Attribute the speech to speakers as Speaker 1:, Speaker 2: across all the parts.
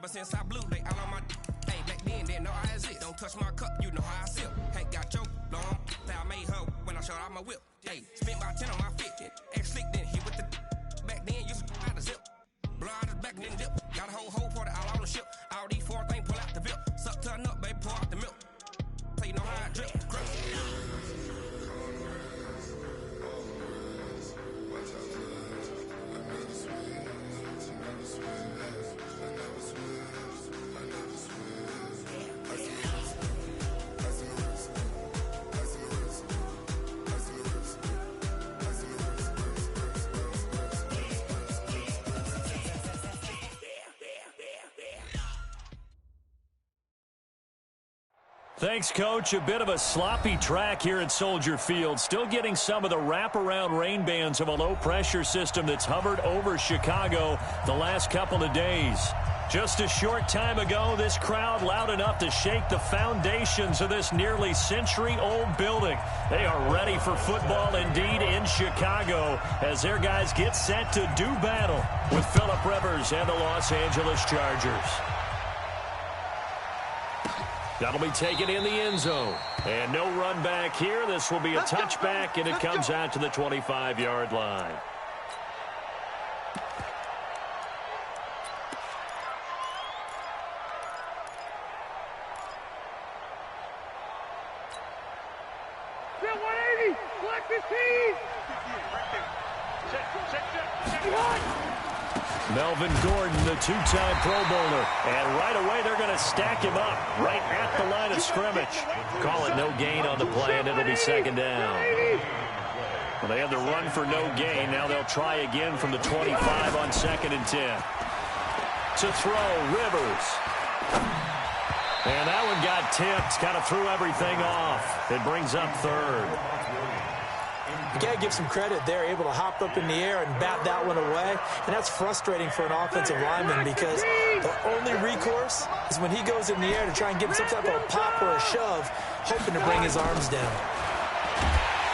Speaker 1: since I blew, they all on my hey, back then, didn't know I exist. Don't touch my cup, you know how I sip. Hey, got choked, long, I made her when I showed out my whip. Hey, spent about 10 on my fit. Ex-slick, then hit with the back then, used to out the zip. Blow out his back and then dip. Got a whole party all on the ship. All these four things pull out the VIP. Suck, turn up, baby, pour out the milk. So you know how I drip.
Speaker 2: Thanks, Coach. A bit of a sloppy track here at Soldier Field. Still getting some of the wraparound rain bands of a low-pressure system that's hovered over Chicago the last couple of days. Just a short time ago, this crowd loud enough to shake the foundations of this nearly century-old building. They are ready for football indeed in Chicago as their guys get set to do battle with Phillip Rivers and the Los Angeles Chargers. That'll be taken in the end zone. And no run back here. This will be a touchback, and it comes out to the 25-yard line.
Speaker 3: Bill 180, black 15.
Speaker 2: Melvin Gordon, the two-time Pro Bowler. And right away, they're going to stack him up right at the line of scrimmage. Call it no gain on the play, and it'll be second down. Well, they had the run for no gain. Now they'll try again from the 25 on 2nd and 10. To throw, Rivers. And that one got tipped. Kind of threw everything off. It brings up third.
Speaker 4: You got to give some credit. They're able to hop up in the air and bat that one away. And that's frustrating for an offensive lineman because the only recourse is when he goes in the air to try and get some type of a pop or a shove, hoping to bring his arms down.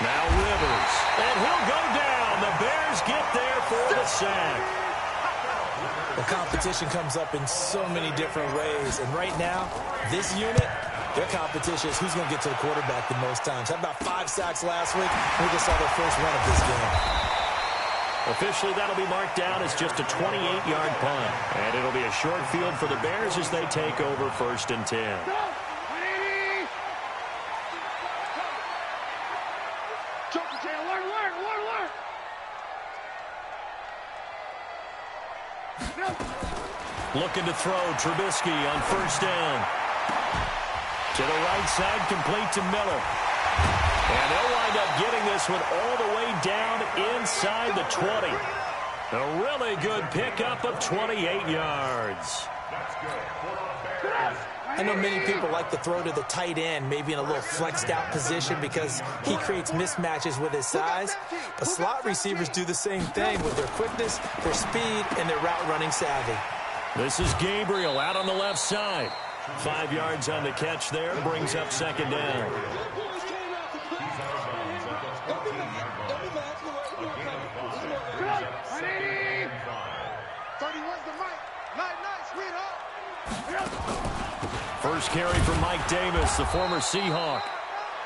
Speaker 2: Now Rivers. And he'll go down. The Bears get there for the sack.
Speaker 4: The competition comes up in so many different ways. And right now, this unit, their competition is who's going to get to the quarterback the most times. Had about 5 sacks last week. We just saw their first run of this game.
Speaker 2: Officially, that'll be marked down as just a 28-yard punt. And it'll be a short field for the Bears as they take over 1st and 10. Looking to throw, Trubisky on 1st down. To the right side, complete to Miller. And they'll wind up getting this one all the way down inside the 20. A really good pickup of 28 yards.
Speaker 4: I know many people like to throw to the tight end, maybe in a little flexed out position because he creates mismatches with his size. But slot receivers do the same thing with their quickness, their speed, and their route running savvy.
Speaker 2: This is Gabriel out on the left side. 5 yards on the catch there, brings up 2nd down. First carry for Mike Davis, the former Seahawk.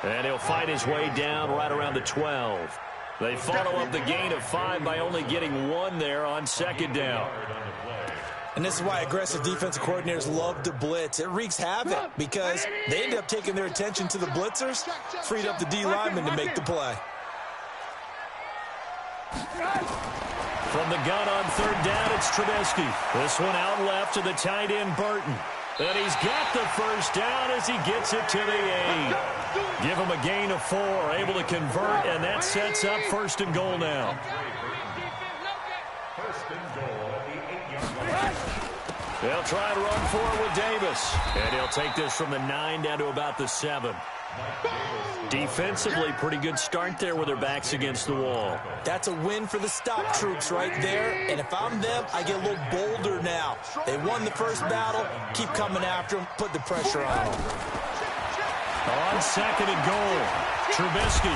Speaker 2: And he'll fight his way down right around the 12. They follow up the gain of 5 by only getting 1 there on 2nd down.
Speaker 4: And this is why aggressive defensive coordinators love to blitz. It wreaks havoc because they end up taking their attention to the blitzers, freed up the D lineman to make the play.
Speaker 2: From the gun on 3rd down, it's Trubisky. This one out left to the tight end, Burton. And he's got the 1st down as he gets it to the 8. Give him a gain of 4, able to convert, and that sets up 1st and goal now. They'll try to run forward with Davis. And he'll take this from the 9 down to about the 7. Defensively, pretty good start there with their backs against the wall.
Speaker 4: That's a win for the stop troops right there. And if I'm them, I get a little bolder now. They won the first battle. Keep coming after them. Put the pressure on them.
Speaker 2: On 2nd and goal, Trubisky.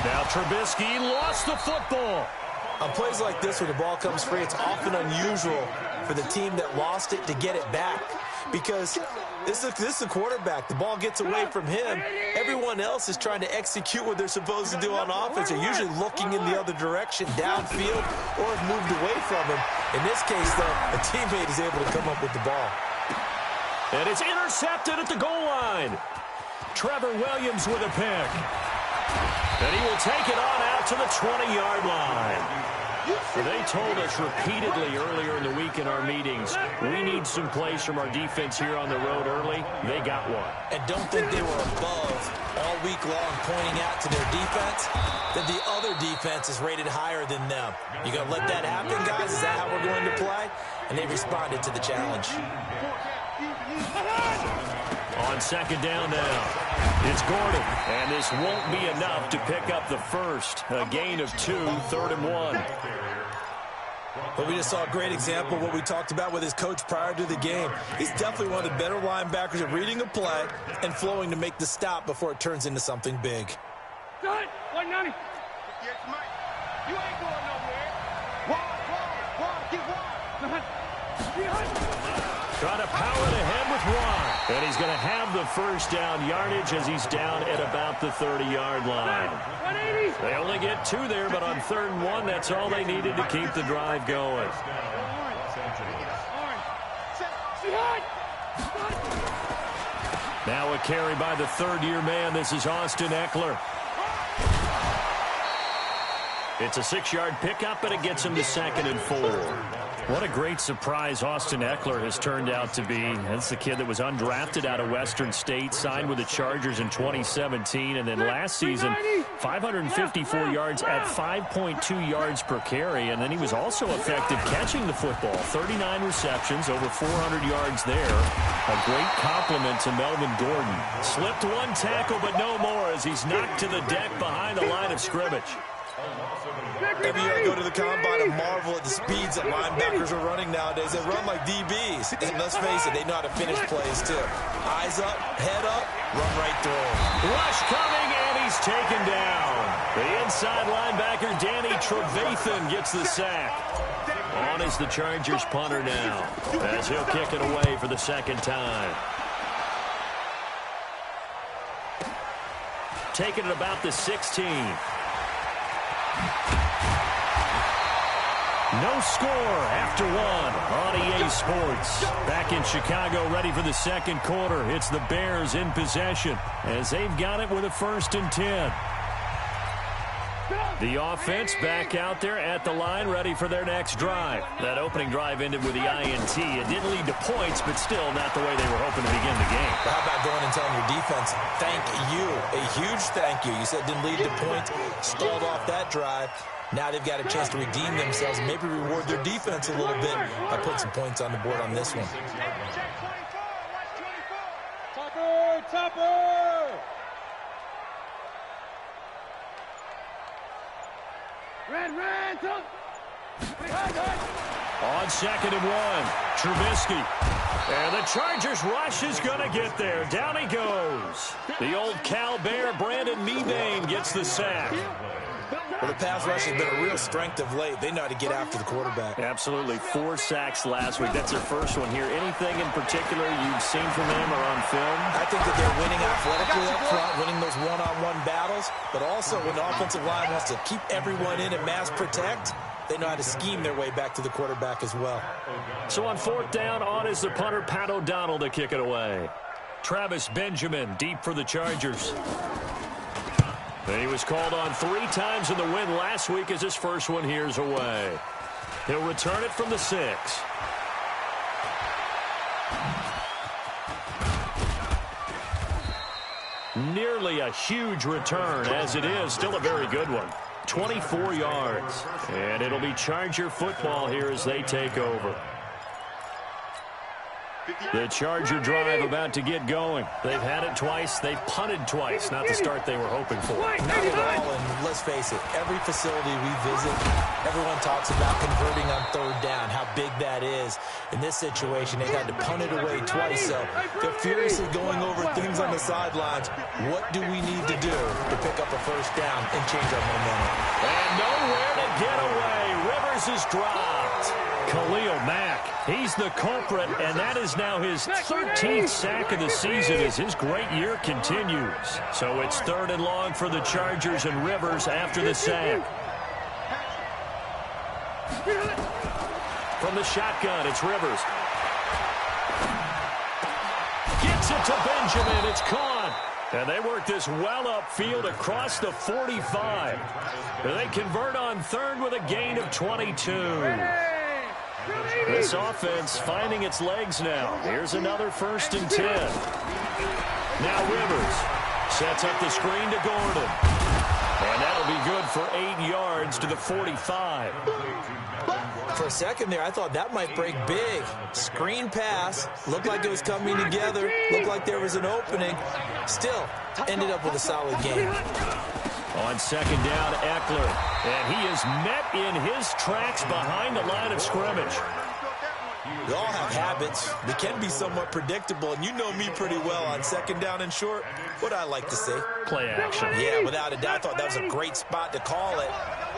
Speaker 2: Now Trubisky lost the football.
Speaker 4: On plays like this where the ball comes free, it's often unusual for the team that lost it to get it back because this is a quarterback. The ball gets away from him. Everyone else is trying to execute what they're supposed to do on offense. They're usually looking in the other direction, downfield, or have moved away from him. In this case, though, a teammate is able to come up with the ball.
Speaker 2: And it's intercepted at the goal line. Trevor Williams with a pick. And he will take it on out to the 20-yard line. They told us repeatedly earlier in the week in our meetings, we need some plays from our defense here on the road early. They got one.
Speaker 4: And don't think they were above all week long pointing out to their defense that the other defense is rated higher than them. You going to let that happen, guys? Is that how we're going to play? And they responded to the challenge.
Speaker 2: On second down now, it's Gordon, and this won't be enough to pick up the first. A gain of 2, 3rd and 1.
Speaker 4: But we just saw a great example of what we talked about with his coach prior to the game. He's definitely one of the better linebackers at reading a play and flowing to make the stop before it turns into something big.
Speaker 3: Good. 190. Yes, Mike. You ain't going nowhere. Wide, get wide.
Speaker 2: Trying to power it ahead with Ron. And he's going to have the first down yardage as he's down at about the 30-yard line.
Speaker 3: 180.
Speaker 2: They only get 2 there, but on 3rd and 1, that's all they needed to keep the drive going. Now a carry by the third-year man. This is Austin Eckler. It's a 6-yard pickup, and it gets him to 2nd and 4. What a great surprise Austin Eckler has turned out to be. That's the kid that was undrafted out of Western State, signed with the Chargers in 2017, and then last season, 554 yards at 5.2 yards per carry, and then he was also effective catching the football. 39 receptions, over 400 yards there. A great compliment to Melvin Gordon. Slipped one tackle, but no more as he's knocked to the deck behind the line of scrimmage.
Speaker 4: Every year I go to the combine and marvel at the speeds that linebackers are running nowadays. They run like DBs. And let's face it, they know how to finish plays too. Eyes up, head up, run right through them.
Speaker 2: Rush coming, and he's taken down. The inside linebacker, Danny Trevathan, gets the sack. On is the Chargers punter now, as he'll kick it away for the 2nd time. Taking it about the 16. No score after 1 on EA Sports. Back in Chicago, ready for the 2nd quarter. It's the Bears in possession as they've got it with a 1st and 10. The offense back out there at the line, ready for their next drive. That opening drive ended with the INT. It didn't lead to points, but still not the way they were hoping to begin the game.
Speaker 4: How about going and telling your defense, thank you, a huge thank you. You said it didn't lead to points, stalled off that drive. Now they've got a chance to redeem themselves, maybe reward their defense a little bit by putting some points on the board on this one.
Speaker 3: Topper! Red,
Speaker 2: On 2nd and 1, Trubisky. And the Chargers rush is going to get there. Down he goes. The old Cal Bear, Brandon Mebane, gets the sack.
Speaker 4: Well, the pass rush has been a real strength of late. They know how to get after the quarterback.
Speaker 2: Absolutely. 4 sacks last week. That's their first one here. Anything in particular you've seen from them or on film?
Speaker 4: I think that they're winning athletically up front, winning those one-on-one battles, but also when the offensive line wants to keep everyone in and mass protect, they know how to scheme their way back to the quarterback as well.
Speaker 2: So on 4th down, on is the punter, Pat O'Donnell, to kick it away. Travis Benjamin deep for the Chargers. And he was called on 3 times in the win last week as his first one here's away. He'll return it from the 6. Nearly a huge return as it is. Still a very good one. 24 yards. And it'll be Charger football here as they take over. The Charger drive about to get going. They've had it twice. They've punted twice. Not the start they were hoping for.
Speaker 4: Not at all, and let's face it, every facility we visit, everyone talks about converting on 3rd down, how big that is. In this situation, they've had to punt it away twice, so they're furiously going over things on the sidelines. What do we need to do to pick up a 1st down and change our momentum?
Speaker 2: And nowhere to get away Rivers is dropped. Khalil Mack, he's the culprit, and that is now his 13th sack of the season as his great year continues. So it's 3rd and long for the Chargers, and Rivers after the sack. From the shotgun, it's Rivers. Gets it to Benjamin. It's caught. And they work this well upfield across the 45. They convert on 3rd with a gain of 22. This offense finding its legs now. Here's another 1st and 10. Now Rivers sets up the screen to Gordon. And that'll be good for 8 yards to the 45.
Speaker 4: For a second there, I thought that might break big. Screen pass. Looked like it was coming together. Looked like there was an opening. Still, ended up with a solid game.
Speaker 2: On 2nd down, Eckler. And he is met in his tracks behind the line of scrimmage.
Speaker 4: We all have habits. They can be somewhat predictable, and you know me pretty well on 2nd down and short. What I like to see.
Speaker 2: Play action.
Speaker 4: Yeah, without a doubt, I thought that was a great spot to call it.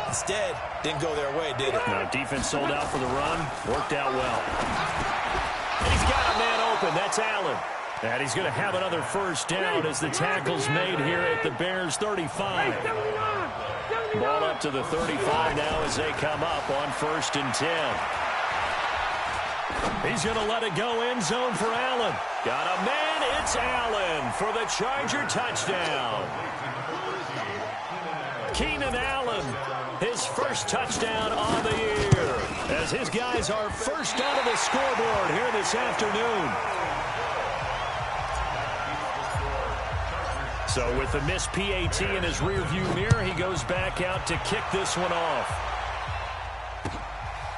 Speaker 4: Instead, didn't go their way, did it?
Speaker 2: No, defense sold out for the run. Worked out well. And he's got a man open. That's Allen. And he's going to have another 1st down as the tackle's made here at the Bears' 35. Ball up to the 35 now as they come up on 1st and 10. He's going to let it go end zone for Allen. Got a man. It's Allen for the Charger touchdown. Keenan Allen, his 1st touchdown on the year, as his guys are first out of the scoreboard here this afternoon. So with the missed PAT in his rearview mirror, he goes back out to kick this one off.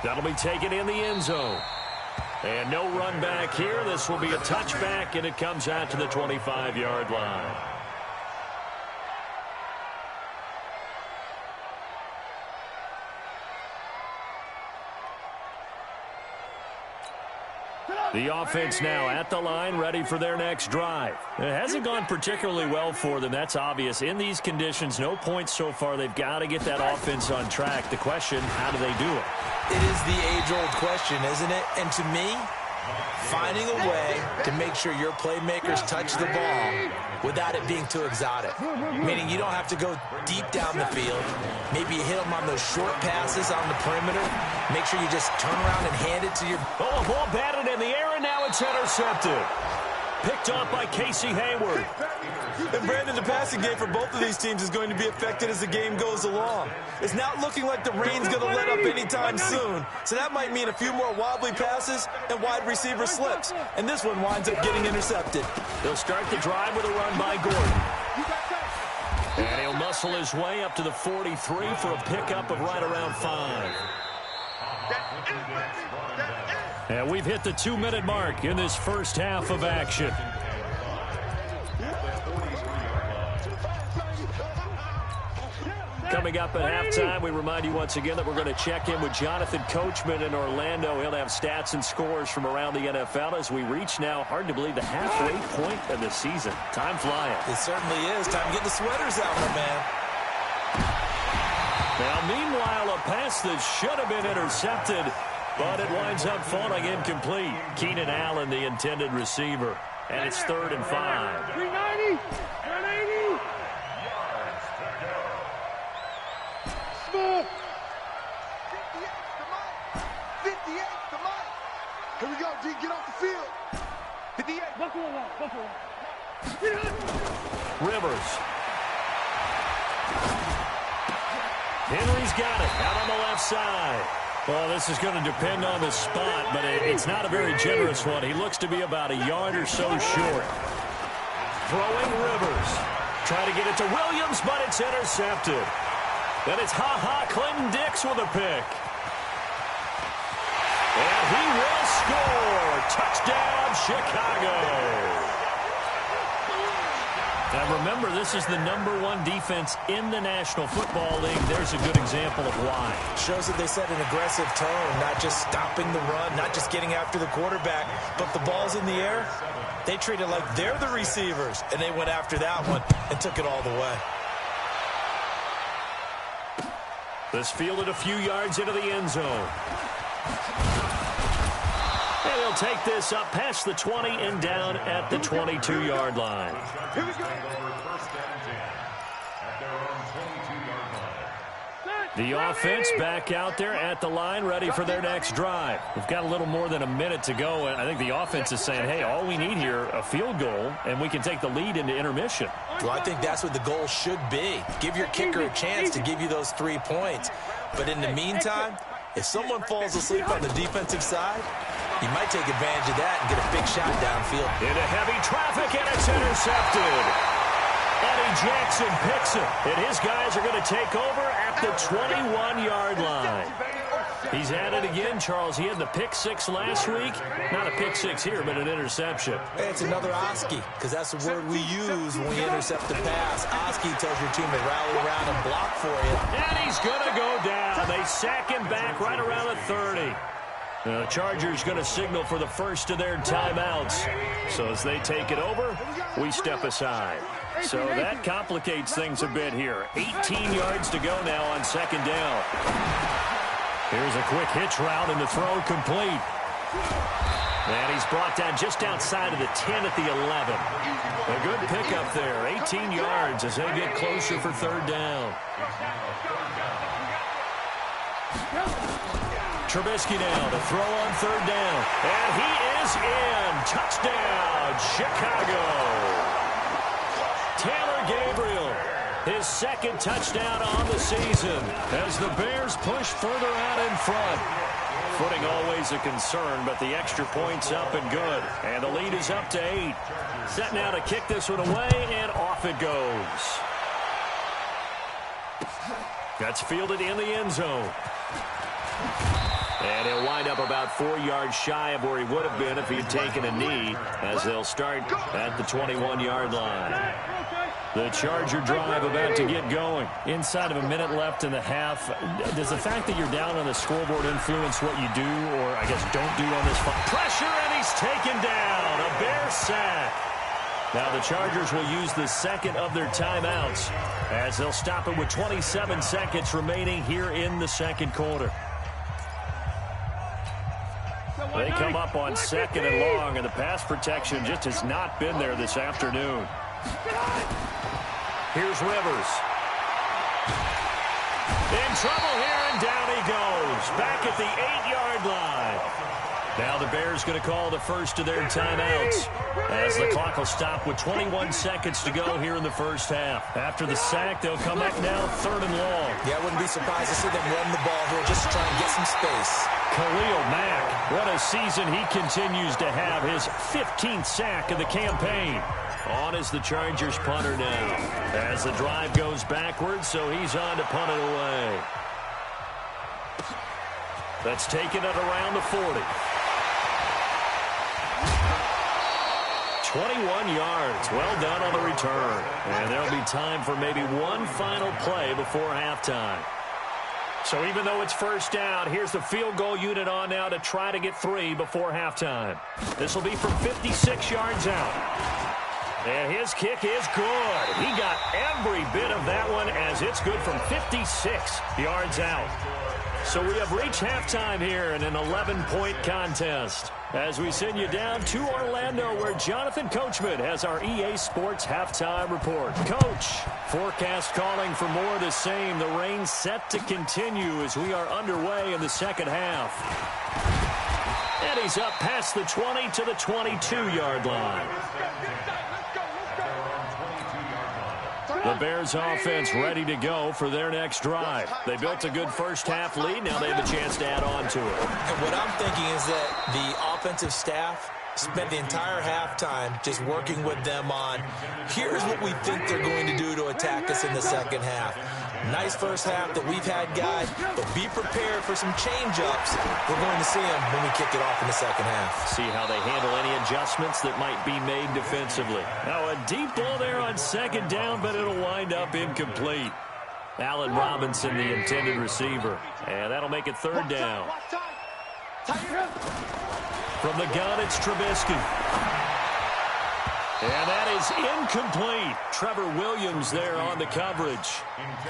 Speaker 2: That'll be taken in the end zone. And no run back here. This will be a touchback, and it comes out to the 25-yard line. The offense now at the line, ready for their next drive. It hasn't gone particularly well for them. That's obvious. In these conditions, no points so far. They've got to get that offense on track. The question, how do they do it?
Speaker 4: It is the age-old question, isn't it? And to me, finding a way to make sure your playmakers touch the ball without it being too exotic. Meaning you don't have to go deep down the field. Maybe you hit them on those short passes on the perimeter. Make sure you just turn around and hand it to your...
Speaker 2: Oh, ball batted in the air, and now it's intercepted. Picked off by Casey Hayward.
Speaker 4: And Brandon, the passing game for both of these teams is going to be affected as the game goes along. It's not looking like the rain's going to let up anytime soon. So that might mean a few more wobbly passes and wide receiver slips. And this one winds up getting intercepted.
Speaker 2: They'll start the drive with a run by Gordon. And he'll muscle his way up to the 43 for a pickup of right around 5. And we've hit the 2-minute mark in this first half of action. Coming up at halftime, we remind you once again that we're going to check in with Jonathan Coachman in Orlando. He'll have stats and scores from around the NFL as we reach now, hard to believe, the halfway point of the season. Time flying.
Speaker 4: It certainly is. Time to get the sweaters out, my man.
Speaker 2: Now, meanwhile, a pass that should have been intercepted, but it winds up falling incomplete. Keenan Allen, the intended receiver. And it's 3rd and 5.
Speaker 3: 390! 180! Small! 58, come on! Here we go, D, get off the field! 58, Buffalo.
Speaker 2: Rivers. Henry's got it out on the left side. Well, this is going to depend on the spot, but it's not a very generous one. He looks to be about a yard or so short. Throwing Rivers. Try to get it to Williams, but it's intercepted. Then it's Clinton Dix with a pick. And he will score. Touchdown, Chicago. Now remember, this is the #1 defense in the National Football League. There's a good example of why.
Speaker 4: Shows that they set an aggressive tone, not just stopping the run, not just getting after the quarterback, but the ball's in the air. They treat it like they're the receivers, and they went after that one and took it all the way.
Speaker 2: This fielded a few yards into the end zone. And he'll take this up past the 20 and down at the 22-yard line.
Speaker 3: Here we go.
Speaker 2: The offense back out there at the line, ready for their next drive. We've got a little more than a minute to go, and I think the offense is saying, hey, all we need here, a field goal, and we can take the lead into intermission.
Speaker 4: Well, I think that's what the goal should be. Give your kicker a chance to give you those 3 points. But in the meantime, if someone falls asleep on the defensive side, you might take advantage of that and get a big shot downfield.
Speaker 2: Into heavy traffic, and it's intercepted. Eddie Jackson picks it, and his guys are going to take over at the 21-yard line. He's at it again, Charles. He had the pick six last week. Not a pick six here, but an interception.
Speaker 4: It's another Oski, because that's the word we use when we intercept the pass. Oski tells your team to rally around and block for you.
Speaker 2: And he's going to go down. They sack him back right around the 30. The Chargers going to signal for the first of their timeouts. So as they take it over, we step aside. So that complicates things a bit here. 18 yards to go now on second down. Here's a quick hitch route, and the throw complete. And he's brought down just outside of the 10 at the 11. A good pickup there. 18 yards as they get closer for third down. Trubisky now to throw on third down. And he is in. Touchdown, Chicago. Taylor Gabriel, his second touchdown on the season as the Bears push further out in front. Footing always a concern, but the extra point's up and good. And the lead is up to 8. Set now to kick this one away, and off it goes. That's fielded in the end zone. And he'll wind up about 4 yards shy of where he would have been if he had taken a knee, as they'll start at the 21-yard line. The Charger drive about to get going. Inside of a minute left in the half. Does the fact that you're down on the scoreboard influence what you do, or I guess don't do on this fight? Pressure, and he's taken down. A Bear sack. Now the Chargers will use the second of their timeouts as they'll stop it with 27 seconds remaining here in the second quarter. They come up on second and long, and the pass protection just has not been there this afternoon. Here's Rivers. In trouble here, and down he goes. Back at the 8-yard line. Now the Bears going to call the first of their timeouts as the clock will stop with 21 seconds to go here in the first half. After the sack, they'll come up now third and long.
Speaker 4: Yeah, I wouldn't be surprised to see them run the ball here just to try and get some space.
Speaker 2: Khalil Mack, what a season he continues to have. His 15th sack of the campaign. On is the Chargers punter now as the drive goes backwards, so he's on to punt it away. That's taken at around the 40. 21 yards. Well done on the return. And there'll be time for maybe one final play before halftime. So even though it's first down, here's the field goal unit on now to try to get 3 before halftime. This will be from 56 yards out. And his kick is good. He got every bit of that one as it's good from 56 yards out. So we have reached halftime here in an 11-point contest as we send you down to Orlando, where Jonathan Coachman has our EA Sports halftime report. Coach, forecast calling for more of the same. The rain set to continue as we are underway in the second half. And he's up past the 20 to the 22-yard line. The Bears offense ready to go for their next drive. They built a good first half lead. Now they have a chance to add on to it.
Speaker 4: And what I'm thinking is that the offensive staff spent the entire halftime just working with them on, here's what we think they're going to do to attack us in the second half. Nice first half that we've had, guys, but be prepared for some change-ups. We're going to see them when we kick it off in the second half.
Speaker 2: See how they handle any adjustments that might be made defensively. Now a deep ball there on second down, but it'll wind up incomplete. Allen Robinson, the intended receiver. And that'll make it third down. From the gun, it's Trubisky. And that is incomplete. Trevor Williams there on the coverage.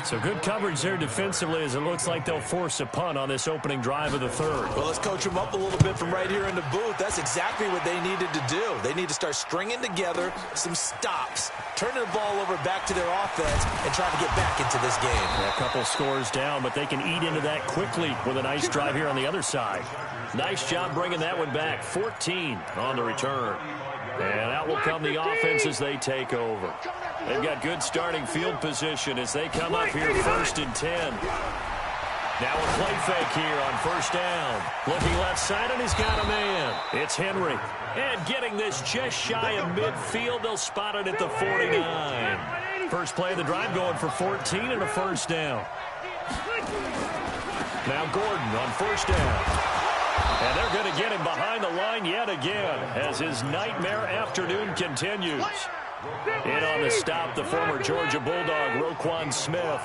Speaker 2: So good coverage there defensively as it looks like they'll force a punt on this opening drive of the third.
Speaker 4: Well, let's coach them up a little bit from right here in the booth. That's exactly what they needed to do. They need to start stringing together some stops, turning the ball over back to their offense, and trying to get back into this game.
Speaker 2: Yeah, a couple scores down, but they can eat into that quickly with a nice drive here on the other side. Nice job bringing that one back. 14 on the return. And out will come the offense as they take over. They've got good starting field position as they come up here 1st and 10. Now a play fake here on 1st down. Looking left side, and he's got a man. It's Henry. And getting this just shy of midfield, they'll spot it at the 49. First play of the drive going for 14 and a 1st down. Now Gordon on 1st down. And they're going to get him behind the line yet again as his nightmare afternoon continues. In on the stop, the former Georgia Bulldog, Roquan Smith.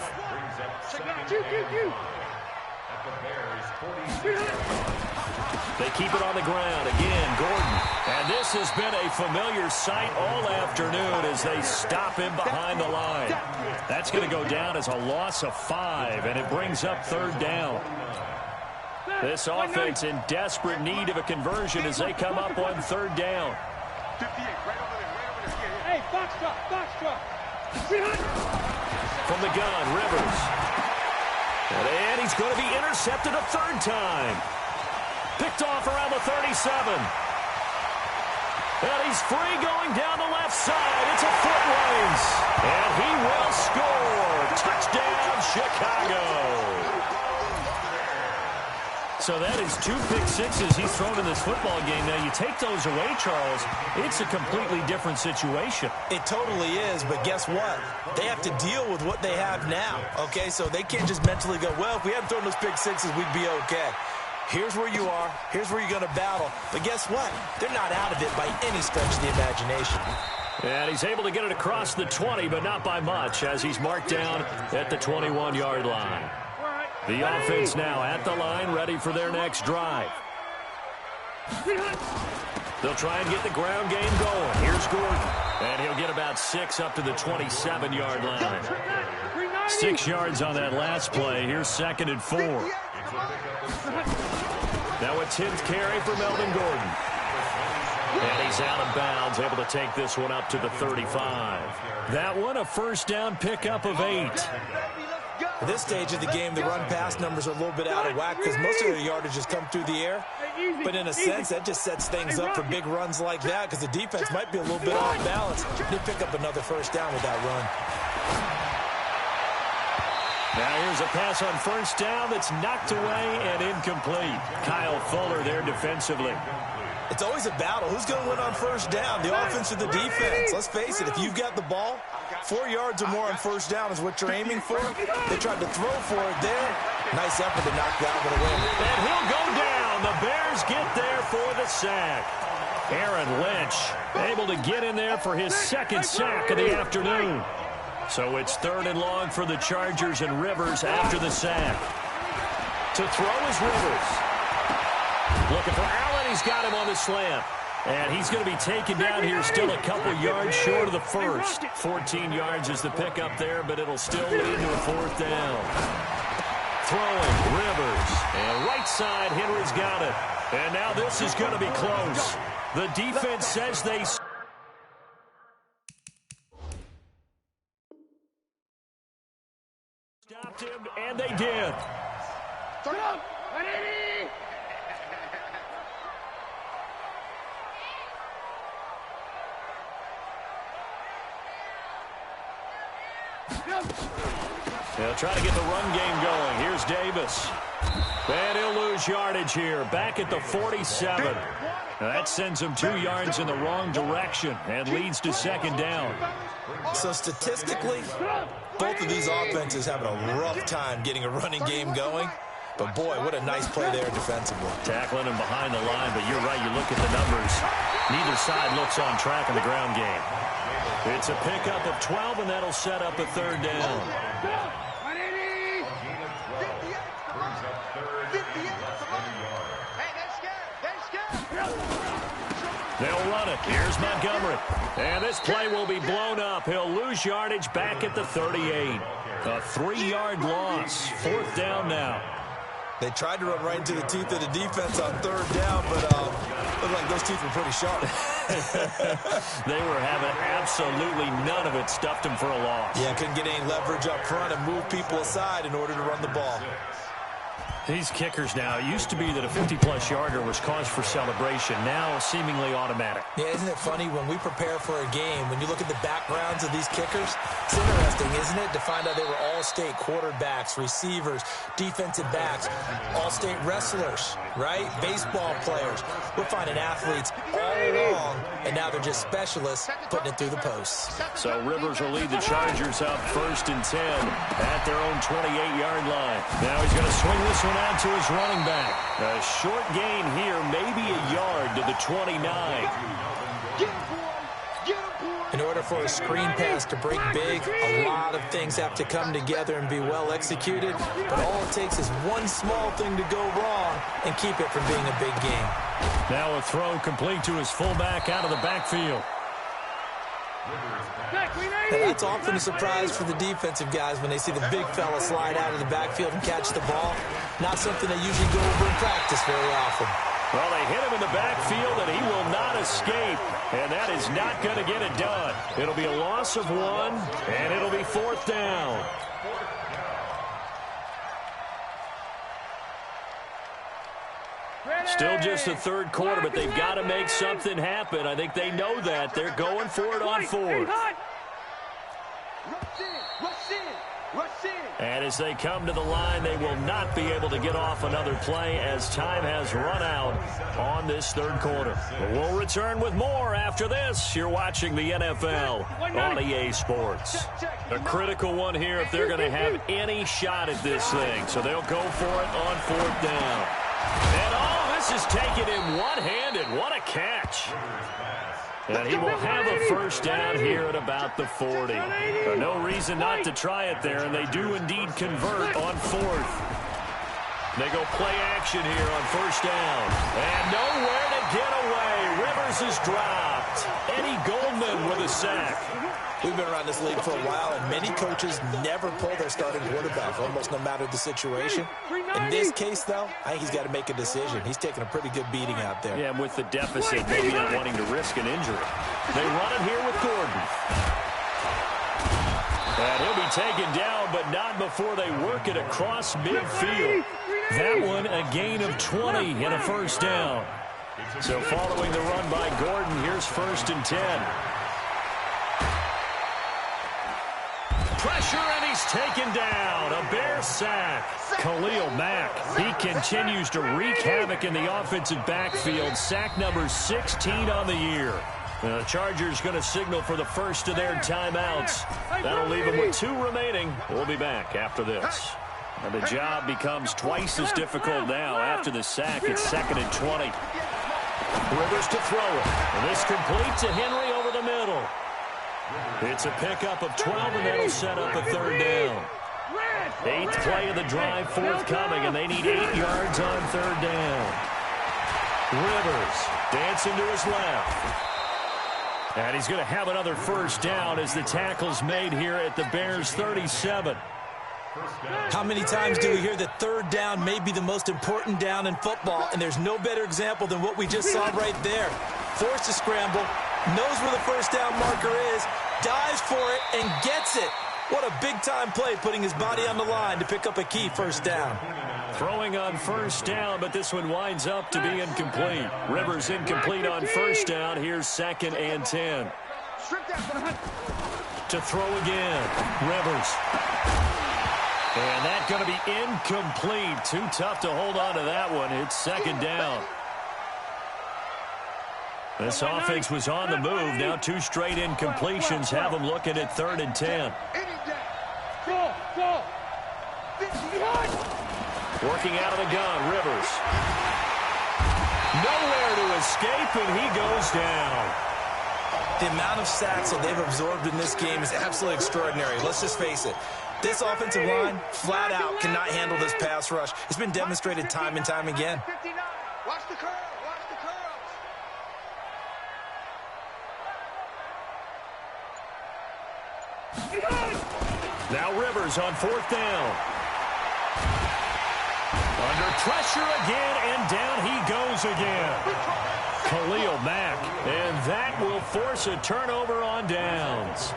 Speaker 2: They keep it on the ground. Again, Gordon. And this has been a familiar sight all afternoon as they stop him behind the line. That's going to go down as a loss of 5, and it brings up 3rd down. This offense in desperate need of a conversion as they come up on 3rd down.
Speaker 3: Hey, box truck.
Speaker 2: From the gun, Rivers. And he's going to be intercepted a 3rd time. Picked off around the 37. And he's free going down the left side. It's a foot race. And he will score. Touchdown, Chicago. So that is 2 pick sixes he's thrown in this football game. Now, you take those away, Charles, it's a completely different situation.
Speaker 4: It totally is, but guess what? They have to deal with what they have now, okay? So they can't just mentally go, well, if we hadn't thrown those pick sixes, we'd be okay. Here's where you are. Here's where you're going to battle. But guess what? They're not out of it by any stretch of the imagination.
Speaker 2: And he's able to get it across the 20, but not by much, as he's marked down at the 21-yard line. The offense now at the line, ready for their next drive. They'll try and get the ground game going. Here's Gordon. And he'll get about 6 up to the 27-yard line. 6 yards on that last play. Here's 2nd and 4. Now a 10th carry for Melvin Gordon. And he's out of bounds, able to take this one up to the 35. That one, a 1st down pickup of 8.
Speaker 4: At this stage of the game, the run-pass numbers are a little bit out of whack because most of their yardage has come through the air. But in a sense, that just sets things up for big runs like that because the defense might be a little bit off balance. They pick up another 1st down with that run.
Speaker 2: Now here's a pass on 1st down that's knocked away and incomplete. Kyle Fuller there defensively.
Speaker 4: It's always a battle. Who's going to win on 1st down, the offense or the defense? Let's face it, if you've got the ball, 4 yards or more on 1st down is what you're aiming for. They tried to throw for it there. Nice effort to knock that one away.
Speaker 2: And he'll go down. The Bears get there for the sack. Aaron Lynch able to get in there for his 2nd sack of the afternoon. So it's 3rd and long for the Chargers, and Rivers after the sack. To throw is Rivers. Looking for Allen. He's got him on the slant. And he's going to be taken down here still a couple yards short of the 1st. 14 yards is the pickup there, but it'll still lead to a 4th down. Throwing, Rivers. And right side, Henry's got it. And now this is going to be close. The defense says they stopped him, and they did.
Speaker 3: Turn up! Ready?
Speaker 2: They'll try to get the run game going. Here's Davis. And he'll lose yardage here. Back at the 47. Now that sends him 2 yards in the wrong direction and leads to 2nd down.
Speaker 4: So statistically, both of these offenses having a rough time getting a running game going. But, boy, what a nice play there defensively.
Speaker 2: Tackling him behind the line, but you're right. You look at the numbers. Neither side looks on track in the ground game. It's a pickup of 12, and that'll set up a 3rd down. They'll run it. it. Here's Montgomery. And this play will be blown up. He'll lose yardage back at the 38. A 3-yard loss. 4th down now.
Speaker 4: They tried to run right into the teeth of the defense on 3rd down, but looked like those teeth were pretty sharp.
Speaker 2: They were having absolutely none of it. Stuffed them for a loss.
Speaker 4: Yeah, couldn't get any leverage up front and move people aside in order to run the ball.
Speaker 2: These kickers now, it used to be that a 50-plus yarder was cause for celebration. Now seemingly automatic.
Speaker 4: Yeah, isn't it funny when we prepare for a game, when you look at the backgrounds of these kickers, it's interesting, isn't it, to find out they were all-state quarterbacks, receivers, defensive backs, all-state wrestlers, right? Baseball players. We're finding athletes all along, and now they're just specialists putting it through the posts.
Speaker 2: So Rivers will lead the Chargers up 1st and 10 at their own 28-yard line. Now he's going to swing this one out to his running back. A short gain here, maybe a yard to the 29.
Speaker 4: In order for a screen pass to break big, a lot of things have to come together and be well executed. But all it takes is one small thing to go wrong and keep it from being a big game.
Speaker 2: Now a throw complete to his fullback out of the backfield.
Speaker 4: Now that's often a surprise for the defensive guys when they see the big fella slide out of the backfield and catch the ball. Not something they usually go over in practice very often.
Speaker 2: Well, they hit him in the backfield, and he will not escape. And that is not going to get it done. It'll be a loss of 1, and it'll be 4th down. Still just the 3rd quarter, but they've got to make something happen. I think they know that. They're going for it on 4th. And as they come to the line, they will not be able to get off another play as time has run out on this 3rd quarter. But we'll return with more after this. You're watching the NFL on EA Sports. A critical one here if they're going to have any shot at this thing. So they'll go for it on 4th down. And this is taken in one-handed. What a catch. And he will have a 1st down here at about the 40. No reason not to try it there, and they do indeed convert on 4th. They go play action here on 1st down. And nowhere to get away. Rivers is dropped. Eddie Goldman with a sack.
Speaker 4: We've been around this league for a while, and many coaches never pull their starting quarterback, almost no matter the situation. In this case, though, I think he's got to make a decision. He's taking a pretty good beating out there.
Speaker 2: Yeah, and with the deficit, maybe not wanting to risk an injury. They run it here with Gordon. And he'll be taken down, but not before they work it across midfield. That one, a gain of 20 and a 1st down. So following the run by Gordon, here's 1st and 10. Pressure, and he's taken down. A Bear sack. Khalil Mack, he continues to wreak havoc in the offensive backfield. Sack number 16 on the year. The Chargers going to signal for the first of their timeouts. That'll leave them with 2 remaining. We'll be back after this. And the job becomes twice as difficult now after the sack. It's 2nd and 20. Rivers to throw it. And this complete to Henry over the middle. It's a pickup of 12, and that'll set up a 3rd down. 8th play of the drive forthcoming, and they need 8 yards on 3rd down. Rivers dancing to his left. And he's going to have another 1st down as the tackle's made here at the Bears' 37.
Speaker 4: How many times do we hear that 3rd down may be the most important down in football, and there's no better example than what we just saw right there. Forced to scramble, knows where the 1st down marker is, dives for it, and gets it. What a big-time play, putting his body on the line to pick up a key 1st down.
Speaker 2: Throwing on 1st down, but this one winds up to be incomplete. Rivers incomplete on 1st down. Here's 2nd and 10. To throw again. Rivers. And that's going to be incomplete. Too tough to hold on to that one. It's 2nd down. This offense was on the move. Now 2 straight incompletions have them looking at 3rd and 10. Working out of the gun, Rivers. Nowhere to escape, and he goes down.
Speaker 4: The amount of sacks that they've absorbed in this game is absolutely extraordinary. Let's just face it. This offensive line, flat out, cannot handle this pass rush. It's been demonstrated time and time again.
Speaker 3: Watch the curl. Watch the curl.
Speaker 2: Now Rivers on 4th down. Under pressure again, and down he goes again. Khalil Mack, and that will force a turnover on downs.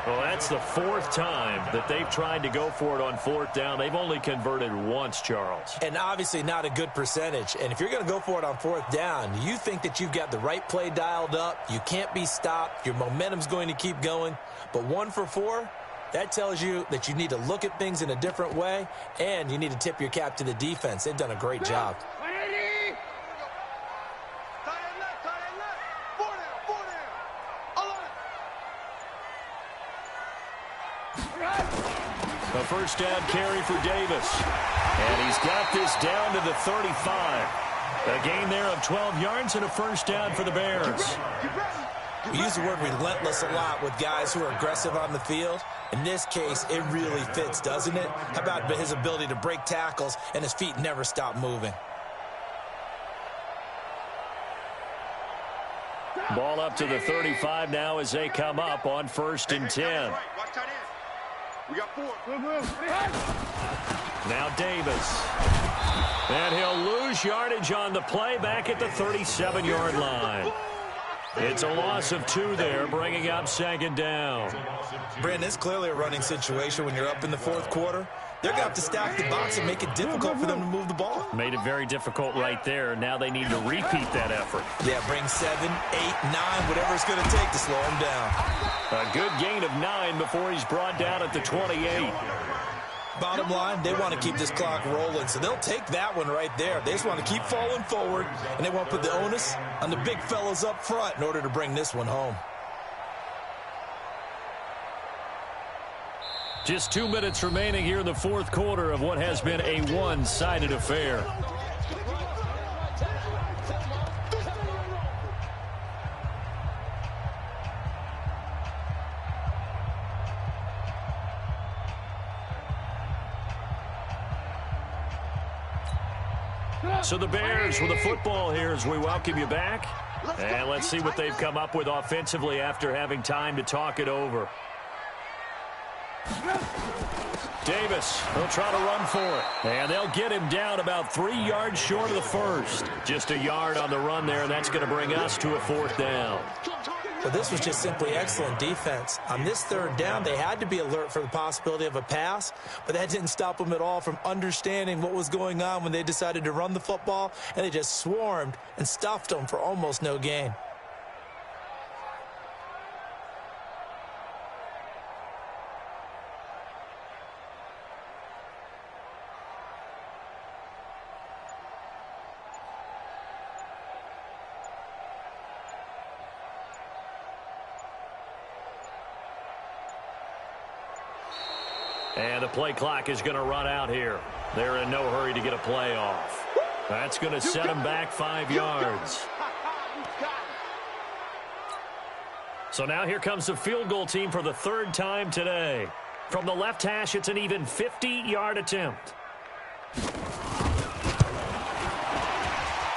Speaker 2: Well, that's the 4th time that they've tried to go for it on 4th down. They've only converted once, Charles.
Speaker 4: And obviously not a good percentage. And if you're going to go for it on 4th down, you think that you've got the right play dialed up. You can't be stopped. Your momentum's going to keep going. But 1 for 4, that tells you that you need to look at things in a different way, and you need to tip your cap to the defense. They've done a great job.
Speaker 2: A first down carry for Davis. And he's got this down to the 35. A gain there of 12 yards and a first down for the Bears.
Speaker 4: We use the word relentless a lot with guys who are aggressive on the field. In this case, it really fits, doesn't it? How about his ability to break tackles and his feet never stop moving?
Speaker 2: Ball up to the 35 now as they come up on 1st and 10.
Speaker 3: We got 4.
Speaker 2: Now Davis. And he'll lose yardage on the play back at the 37-yard line. It's a loss of 2 there, bringing up 2nd down.
Speaker 4: Brandon, it's clearly a running situation when you're up in the 4th quarter. They're going to have to stack the box and make it difficult for them to move the ball.
Speaker 2: Made it very difficult right there. Now they need to repeat that effort.
Speaker 4: Yeah, bring 7, 8, 9, whatever it's going to take to slow him down.
Speaker 2: A good gain of 9 before he's brought down at the 28.
Speaker 4: Bottom line, they want to keep this clock rolling, so they'll take that one right there. They just want to keep falling forward, and they want to put the onus on the big fellas up front in order to bring this one home.
Speaker 2: Just 2 minutes remaining here in the 4th quarter of what has been a one-sided affair. So the Bears with the football here as we welcome you back. And let's see what they've come up with offensively after having time to talk it over. Davis, they'll try to run for it. And they'll get him down about 3 yards short of the first. Just a yard on the run there, and that's going to bring us to a 4th down.
Speaker 4: But this was just simply excellent defense. On this 3rd down, they had to be alert for the possibility of a pass, but that didn't stop them at all from understanding what was going on when they decided to run the football, and they just swarmed and stuffed them for almost no gain.
Speaker 2: And the play clock is going to run out here. They're in no hurry to get a play off. That's going to set them back 5 yards. So now here comes the field goal team for the 3rd time today. From the left hash, it's an even 50-yard attempt.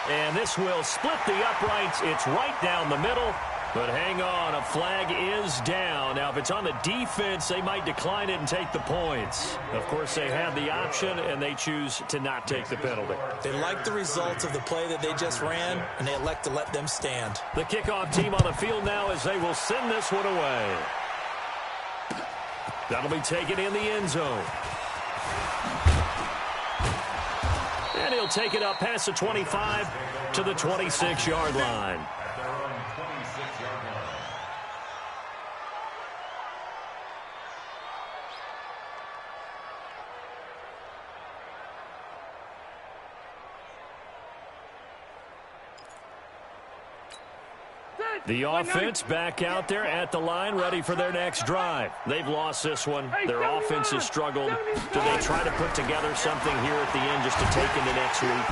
Speaker 2: And this will split the uprights. It's right down the middle. But hang on, a flag is down. Now, if it's on the defense, they might decline it and take the points. Of course, they have the option, and they choose to not take the penalty.
Speaker 4: They like the results of the play that they just ran, and they elect to let them stand.
Speaker 2: The kickoff team on the field now as they will send this one away. That'll be taken in the end zone. And he'll take it up past the 25 to the 26-yard line. The offense back out there at the line, ready for their next drive. They've lost this one. Their offense has struggled. Do they try to put together something here at the end just to take into next week?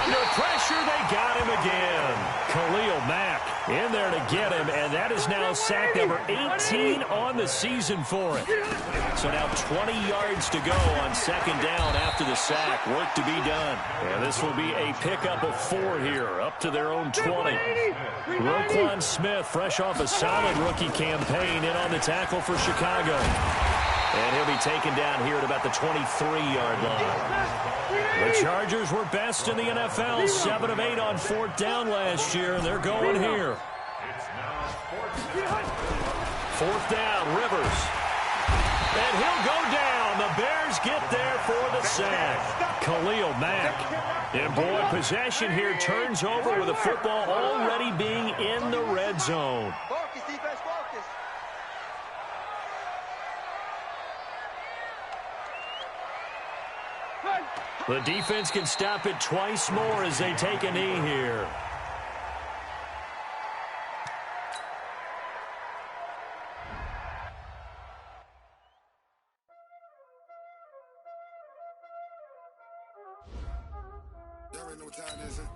Speaker 2: Under pressure, they got him again. Khalil Mack In there to get him, and that is now sack number 18 on the season for him. So now 20 yards to go on second down after the sack. Work to be done. And this will be a pickup of 4 here, up to their own 20. Roquan Smith, fresh off a solid rookie campaign, in on the tackle for Chicago. And he'll be taken down here at about the 23-yard line. The Chargers were best in the NFL, 7 of 8 on 4th down last year, and they're going here. 4th down, Rivers. And he'll go down. The Bears get there for the sack. Khalil Mack. And boy, possession here turns over with the football already being in the red zone.
Speaker 3: Focus, defense, focus.
Speaker 2: The defense can stop it twice more as they take a knee here.
Speaker 5: Y'all already know what time it is, huh?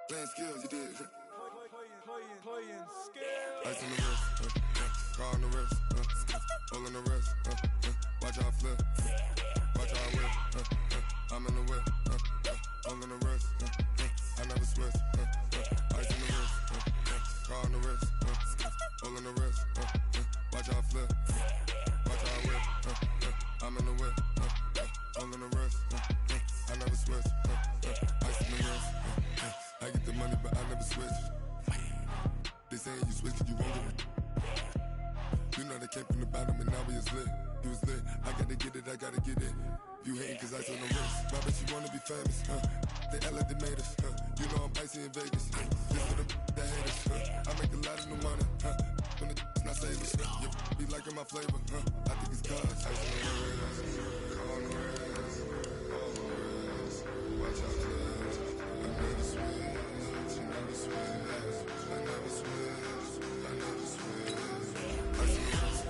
Speaker 5: Playing skills, you did. Playing skills. Ice on the wrist, car on the wrist, hole in the wrist, watch out flip, watch out whip, I'm in the whip, hole in the wrist, I never switch, ice on the wrist, car on the wrist, hole in the wrist, watch out flip, watch out whip, I'm in the whip, hole in the wrist, I never switch, ice on the wrist, I get the money but I never switch. They saying you switch it, you won't get it. You know they came from the bottom and now we is lit. You was lit, I gotta get it, I gotta get it. You hating cause ice on the wrist. Why bet you wanna be famous, They act like they made us, You know I'm icy in Vegas, This for the that hate us, I make a lot of new money, When the not savers, You be liking my flavor, I think it's cause ice on the wrist, on the wrist, on the wrist. Watch out, cuz I never switch, you never switch. I never switch, I never switch. Ice on the wrist,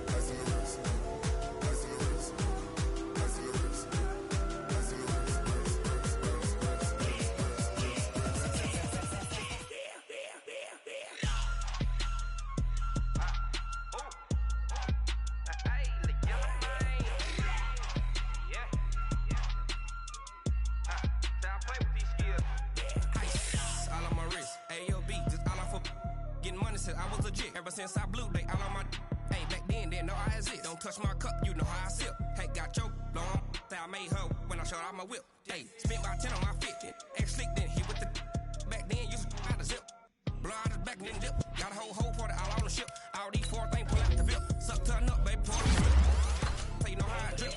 Speaker 5: ice on the wrist, ice on the wrist, ice on the wrist, ice on the wrist,
Speaker 1: I was legit ever since I blew they all on my hey back then didn't know I exist. Don't touch my cup, you know how I sip. Hey, got your long that I made her when I showed out my whip. Hey, spent about 10 on my 50. Ex slick then he with the back then used to out the zip. Blow out his back then dip. Got a whole party all on the ship. All these 4 things pull out the VIP. Suck turn up, baby, pour the flip. So you know how I drip.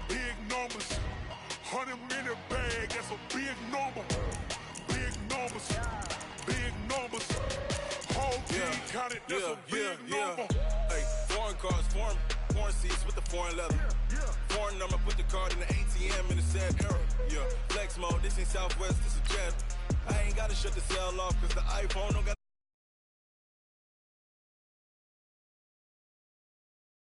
Speaker 5: Big numbers, 100-minute bag, that's a big number. Big numbers, whole team counted, that's a big number.
Speaker 6: Hey, foreign cars, foreign seats with the foreign leather. Foreign number, put the card in the ATM in the sad era. Yeah, flex mode, this ain't Southwest, this is Jet. I ain't gotta shut the cell off cause the iPhone don't got